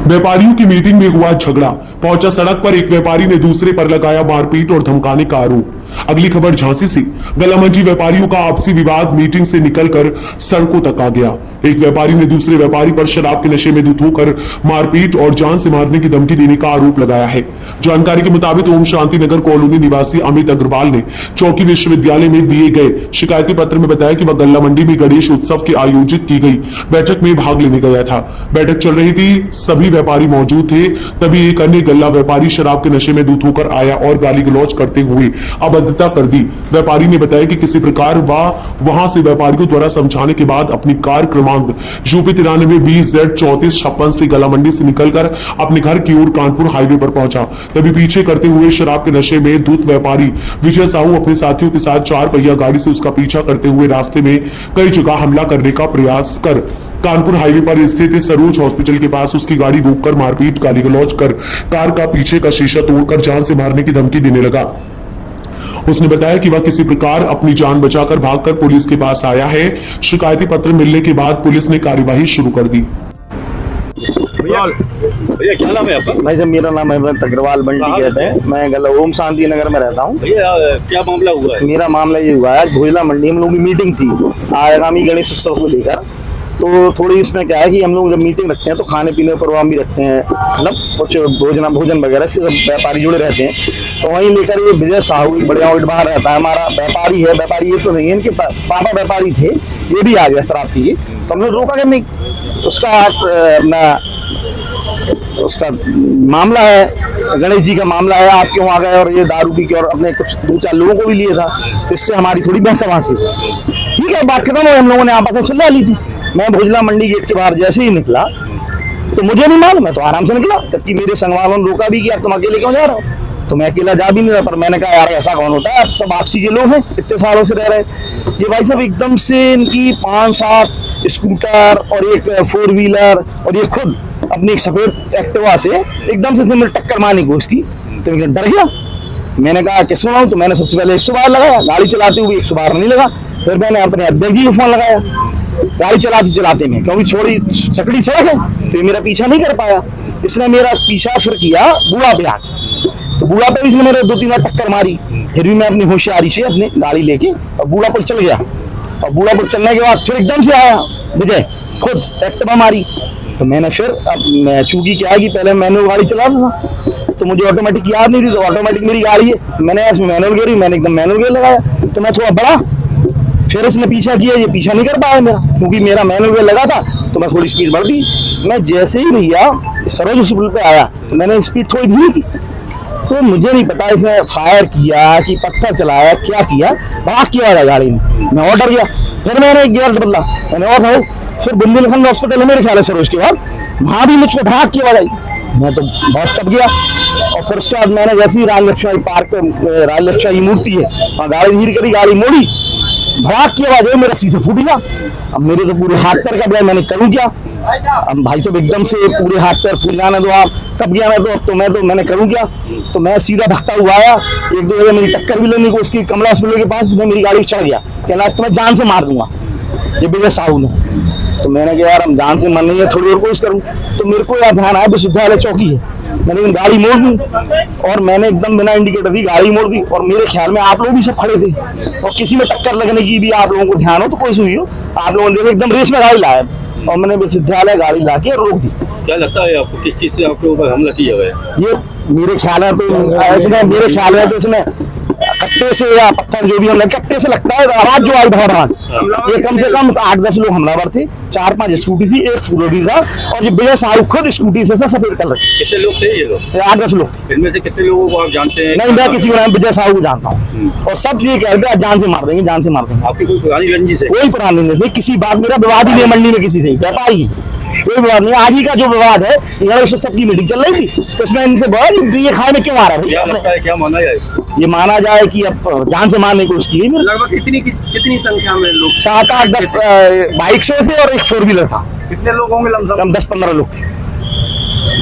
व्यापारियों की मीटिंग में हुआ झगड़ा, पहुंचा सड़क पर एक व्यापारी ने दूसरे पर लगाया मारपीट और धमकाने का आरोप। अगली खबर झांसी से, गलामंडी व्यापारियों का आपसी विवाद मीटिंग से निकलकर सड़कों तक आ गया। एक व्यापारी ने दूसरे व्यापारी पर शराब के नशे में धुत होकर मारपीट और जान से मारने की धमकी देने का आरोप लगाया है। जानकारी के मुताबिक ओम शांति नगर कॉलोनी निवासी अमित अग्रवाल ने चौकी विश्वविद्यालय में दिए गए शिकायती पत्र में बताया कि वह गल्ला मंडी में गणेश उत्सव की आयोजित की गई बैठक में भाग लेने गया था। बैठक चल रही थी, सभी व्यापारी मौजूद थे, तभी एक अन्य गल्ला व्यापारी शराब के नशे में धुत होकर आया और गाली गलौज करते हुए अभद्रता कर दी। व्यापारी ने बताया कि किसी प्रकार वहां से व्यापारियों द्वारा समझाने के बाद अपनी कार क्रमांक यूपी 93BZ3456 से गला मंडी से निकलकर अपने घर की ओर कानपुर हाईवे पर पहुंचा। तभी पीछे करते हुए शराब के नशे में धुत व्यापारी विजय साहू अपने साथियों के साथ 4 पहिया गाड़ी से उसका पीछा करते हुए रास्ते में कई जगह हमला करने का प्रयास कर कानपुर हाईवे पर स्थित सरोज हॉस्पिटल के पास उसकी गाड़ी रोककर मारपीट गाली गलौज कर कार का पीछे का शीशा तोड़कर जान से मारने की धमकी देने लगा। उसने बताया कि वह किसी प्रकार अपनी जान बचाकर भागकर पुलिस के पास आया है। शिकायती पत्र मिलने के बाद पुलिस ने कार्यवाही शुरू कर दी। भैया क्या नाम है आपका? भाई साहब मेरा नाम है अमित अग्रवाल, बंटी कहते हैं। मैं गला ओम शांति नगर में रहता हूँ। भैया क्या मामला हुआ है? मेरा मामला ये हुआ है, आज भोजला मंडी हम लोगों की मीटिंग थी आगामी गणेश उत्सव को लेकर। तो थोड़ी इसमें क्या है कि हम लोग जब मीटिंग रखते हैं तो खाने पीने का प्रोग्राम भी रखते हैं, मतलब कुछ भोजन वगैरह से सब व्यापारी जुड़े रहते हैं। तो वहीं लेकर ये विजय साहू बढ़िया बाहर रहता है, हमारा व्यापारी है। व्यापारी ये तो नहीं है, इनके पापा व्यापारी थे, ये भी आ गया शराब पी। तो हमने रोका कि नहीं, उसका मामला है, गणेश जी का मामला है, आप क्यों आ गए और ये दारू पी के और अपने कुछ 2-4 लोगों को भी लिए था। तो इससे हमारी थोड़ी बहसबाजी ठीक है, बात खत्म हो, हम लोगों ने आपस में चिल्ला ली थी। मैं भोजला मंडी गेट के बाहर जैसे ही निकला तो मुझे नहीं मालूम, मैं तो आराम से निकला, जबकि मेरे संग वालों ने रोका भी कि यार तुम अकेले क्यों जा रहे हो। तो मैं अकेला जा भी नहीं रहा, पर मैंने कहा यार ऐसा कौन होता है, आप सब आपसी के लोग हैं, इतने सालों से रह रहे। ये भाई साहब एकदम से इनकी 5-7 स्कूटर और एक 4 व्हीलर और ये खुद अपनी एक सफेद एक्टिवा से एकदम से मेरे टक्कर मारने की कोशिश की। तो मैं डर गया, मैंने कहा किसको लाऊं। तो मैंने सबसे पहले 112 लगाया, गाड़ी चलाते हुए 112 नहीं लगा। फिर मैंने अपने अध्यक्ष जी को फोन लगाया, गाड़ी चलाते में, क्योंकि छोड़ी सकड़ी सड़क है तो ये मेरा पीछा नहीं कर पाया। इसने मेरा पीछा फिर किया बूढ़ा पे आके, तो बूढ़ा पे इसने मेरे 2-3 बार टक्कर मारी। फिर भी मैं अपनी होशियारी से अपनी गाड़ी लेके और बूढ़ा पुल चल गया। और बूढ़ा पुल चलने के बाद फिर एकदम से आया विजय, खुद एक्टिवा मारी। तो मैंने फिर अब चूंकि क्या है कि पहले मैनुअल गाड़ी चला रहा था तो मुझे ऑटोमेटिक याद नहीं थी, तो ऑटोमेटिक मेरी गाड़ी है, मैंने मैनुअल गियर, मैंने एकदम मैनुअल गियर लगाया। तो मैं थोड़ा बड़ा, फिर इसने पीछा किया, ये पीछा नहीं कर पाया मेरा, क्योंकि मेरा मैनुअल गियर लगा था। तो मैं थोड़ी स्पीड बढ़ दी। मैं जैसे ही भैया सरोज हॉस्पिटल पे आया तो मैंने स्पीड थोड़ी धीमी की। तो मुझे नहीं पता इसने फायर किया कि पत्थर चलाया, क्या किया, भाग किया है गाड़ी में। मैं और डर गया, फिर मैंने एक गियर बदला, मैंने और फिर बुंदेलखंड हॉस्पिटल है मेरे ख्याल है सरोज के बाद, वहां भी मुझ पर भाग की आवाज आई। मैं तो बहुत तप गया। और फिर उसके बाद मैंने जैसे ही राजलक्ष्मी पार्क, राजलक्ष्मी मूर्ति है, वहाँ गाड़ी धीरे करी, गाड़ी मोड़ी, भड़ाक की आवाज है, मेरा सीधे फूट गया। अब मेरे तो पूरे हाथ पैर कब गए, मैंने करूँ क्या। अब भाई साहब एकदम से पूरे हाथ पैर फूल जाने दो आप, कब गया मैं तो मैंने करूँ क्या। तो मैं सीधा भागता हुआ आया, 1-2 जगह मेरी टक्कर भी लेने को उसकी कमला हॉस्पिटल के पास, मेरी गाड़ी चढ़ गया, कहना तुम्हें जान से मार दूंगा ये विजय साहू ने। तो मैंने कहा यार हम जान से मरनी है, थोड़ी और कोशिश करूँ। तो मेरे को यार ध्यान आया विश्वविद्यालय चौकी है, मैंने गाड़ी मोड़ दी और मैंने एकदम बिना इंडिकेटर दी गाड़ी मोड़ दी। और मेरे ख्याल में आप लोग भी सब खड़े थे और किसी में टक्कर लगने की भी आप लोगों को ध्यान हो तो कोई हुई हो, आप लोगों ने देखा एकदम रेस में गाड़ी लाया और मैंने विश्वविद्यालय गाड़ी ला के रोक दी। क्या लगता है आपको किस चीज से आपके ऊपर हमला किया गया? ये मेरे ख्याल है तो इसने कट्टे से या पत्थर जो भी हम कट्टे से लगता है, आवाज जो आई बहुत आवाज, ये कम से कम 8-10 लोग हमलावर थे, 4-5 स्कूटी थी, एक फूलोडी था और ये विजय साहू खुद स्कूटी से था, सफेद कलर। कितने लोग थे ये लोग? 8-10 लोग। इनमें से कितने लोगों को आप जानते हैं? नहीं, मैं किसी को नाम विजय साहू को जानता हूँ और सब ये कहते हैं जान से मार देंगे, जान से मार देंगे। आपकी कोई पुरानी रंजिश है? कोई पुरानी रंजिश नहीं, किसी बात, मेरा विवाद ही नहीं मंडी में किसी से, व्यापारी कोई विवाद नहीं। आज ही का जो विवाद है, सबकी मीटिंग चल रही थी तो इसमें इनसे बोला कि ये खाए में क्यों आ रहा है। क्या लगता है, क्या माना जाए इसको? ये माना जाए कि अब जान से मारने की कोशिश की। लगभग कितनी संख्या में लोग? 7-8-10 बाइक से और एक 4 व्हीलर था। कितने लोग होंगे? लमसम 10-15 लोग थे।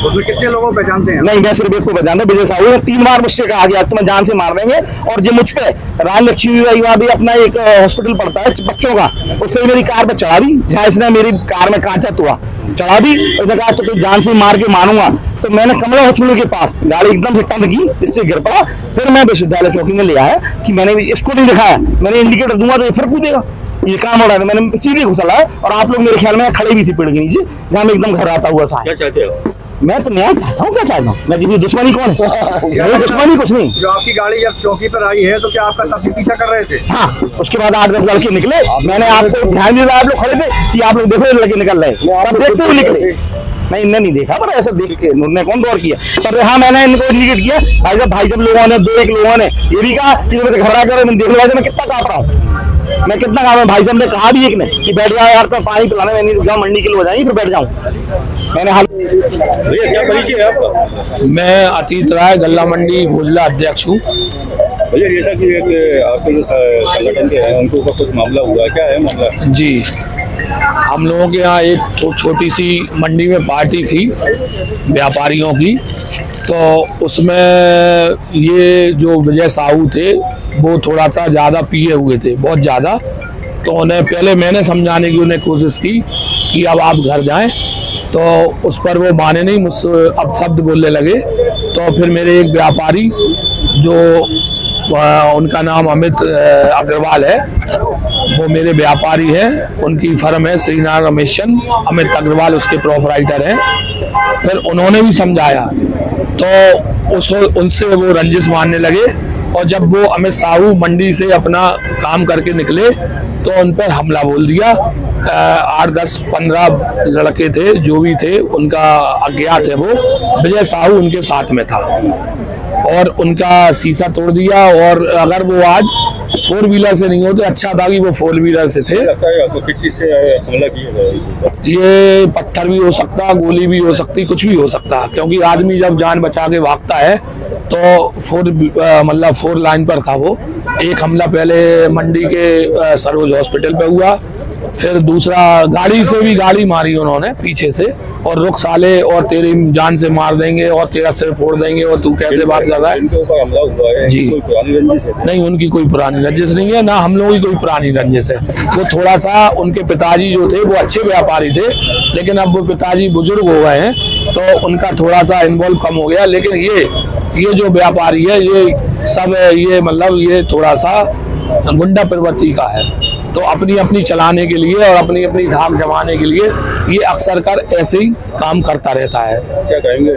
उसमें कितने लोगों को पहचानते हैं? नहीं, मैं सिर्फ एक को पहचानता हूं, विजय साहू। 3 बार मुझसे कहा गया तुम्हें जान से मार देंगे, और जो मुझ पे रानी लक्ष्मीबाई अपना एक हॉस्पिटल पड़ता है बच्चों का, उससे मेरी कार पर चढ़ा दी, जहाँ इसने मेरी कार में कांचा हुआ चढ़ा दी। उसने कहा तो जान से मार के मारूंगा। तो मैंने कमला हॉस्पिटल के पास गाड़ी एकदम से टंक की, इससे गिर पड़ा। फिर मैं विश्वविद्यालय चौकी में ले आया कि मैंने इसको नहीं दिखाया, मैंने इंडिकेटर दूंगा तो ये फिर कूदेगा, ये काम हो रहा है। मैंने सीधे घुसला है, और आप लोग मेरे ख्याल में खड़े भी थे पेड़ के नीचे, जहाँ मैं एकदम घर आता हुआ था। क्या चाहते हो? मैं तो न्याय चाहता हूँ। क्या चाहता हूँ मैं? किसी दुश्मनी कौन है? मेरी दुश्मनी कुछ नहीं। जो आपकी गाड़ी जब चौकी पर आई है तो क्या आपका तब भी पीछा कर रहे थे? हाँ, उसके बाद 8-10 लड़के निकले। मैंने आपको ध्यान नहीं दिया, आप लोग खड़े थे कि आप लोग देखो लड़के निकल रहे, तब देखते हुए निकले। नहीं, इनने नहीं देखा, पर ऐसा देख के उन्होंने कौन गौर किया। पर हाँ, मैंने इनको इंडिकेट किया। भाई साहब लोगों ने 2-1 लोगों ने ये भी कहा कि घबरा कर देख लो, मैं कितना कांप रहा हूँ, मैं कितना काम है। भाई साहब ने कहा भी एक ने कि बैठ जाओ यार, तो पानी पिलाने में नहीं जाऊँ, मंडी के लिए हो जाएंगे, फिर बैठ जाऊँ। मैंने हाल भैया क्या परिचय है आपका? मैं अतीत राय गल्ला मंडी भोजला अध्यक्ष हूँ। भैया जैसा कि एक आपके जो संगठन के हैं उनको ऊपर कुछ मामला हुआ, क्या है मामला? जी, हम लोगों के यहाँ एक छोटी सी मंडी में पार्टी थी व्यापारियों की, तो उसमें ये जो विजय साहू थे वो थोड़ा सा ज़्यादा पिए हुए थे, बहुत ज़्यादा। तो उन्हें पहले मैंने समझाने की उन्हें कोशिश की कि अब आप घर जाएं, तो उस पर वो माने नहीं, मुझसे अब शब्द बोलने लगे। तो फिर मेरे एक व्यापारी जो उनका नाम अमित अग्रवाल है, वो मेरे व्यापारी हैं, उनकी फर्म है श्रीनारायण रमेशन, अमित अग्रवाल उसके प्रोपराइटर हैं। फिर उन्होंने भी समझाया, तो उनसे वो रंजिश मारने लगे, और जब वो अमित साहू मंडी से अपना काम करके निकले तो उन पर हमला बोल दिया। 8-10-15 लड़के थे, जो भी थे उनका अज्ञात है, वो विजय साहू उनके साथ में था, और उनका शीशा तोड़ दिया। और अगर वो आज 4 व्हीलर से नहीं होते, अच्छा था कि वो 4 व्हीलर से थे। लगता है आपको किस चीज से हमला किया गया? ये पत्थर भी हो सकता, गोली भी हो सकती, कुछ भी हो सकता, क्योंकि आदमी जब जान बचा के भागता है तो 4 लाइन पर था वो। एक हमला पहले मंडी के सरोज हॉस्पिटल पे हुआ, फिर दूसरा गाड़ी से भी गाड़ी मारी उन्होंने पीछे से, और रुक साले, और तेरी जान से मार देंगे, और तेरा सिर फोड़ देंगे, और तू कैसे बात कर रहा है। इनके ऊपर हमला हुआ है जी। कोई पुरानी रंजिश है? नहीं, उनकी कोई पुरानी रंजिश नहीं है, ना हम लोगों की कोई पुरानी रंजिश है। वो थोड़ा सा, उनके पिताजी जो थे वो अच्छे व्यापारी थे, लेकिन अब वो पिताजी बुजुर्ग हो गए हैं, तो उनका थोड़ा सा इन्वॉल्व कम हो गया। लेकिन ये जो व्यापारी है, ये सब ये मतलब ये थोड़ा सा गुंडा प्रवृत्ति का है, तो अपनी अपनी चलाने के लिए और अपनी अपनी धाक जमाने के लिए ये अक्सर कर ऐसे ही काम करता रहता है। क्या कहेंगे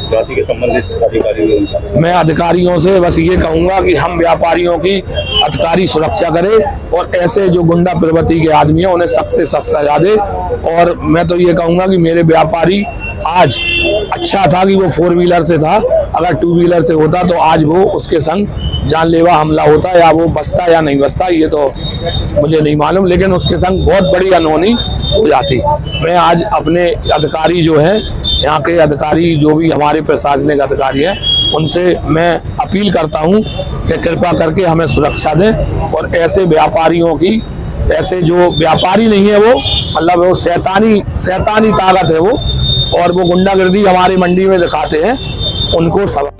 जाति के संबंधित अधिकारी? मैं अधिकारियों से बस ये कहूँगा कि हम व्यापारियों की अधिकारी सुरक्षा करें, और ऐसे जो गुंडा प्रवृत्ति के आदमी हैं उन्हें सख्त से सख्त सजा दे। और मैं तो ये कहूँगा कि मेरे व्यापारी आज अच्छा था कि वो 4 व्हीलर से था, अगर 2 व्हीलर से होता तो आज वो उसके संग जानलेवा हमला होता, या वो बचता या नहीं बचता ये तो मुझे नहीं मालूम, लेकिन उसके संग बहुत बड़ी अनहोनी हो जाती। मैं आज अपने अधिकारी जो हैं, यहाँ के अधिकारी जो भी हमारे प्रशासनिक अधिकारी हैं, उनसे मैं अपील करता हूँ कि कृपया करके हमें सुरक्षा दें, और ऐसे व्यापारियों की, ऐसे जो व्यापारी नहीं है वो मतलब वो शैतानी ताकत है वो, और वो गुंडागर्दी हमारी मंडी में दिखाते हैं, उनको सबक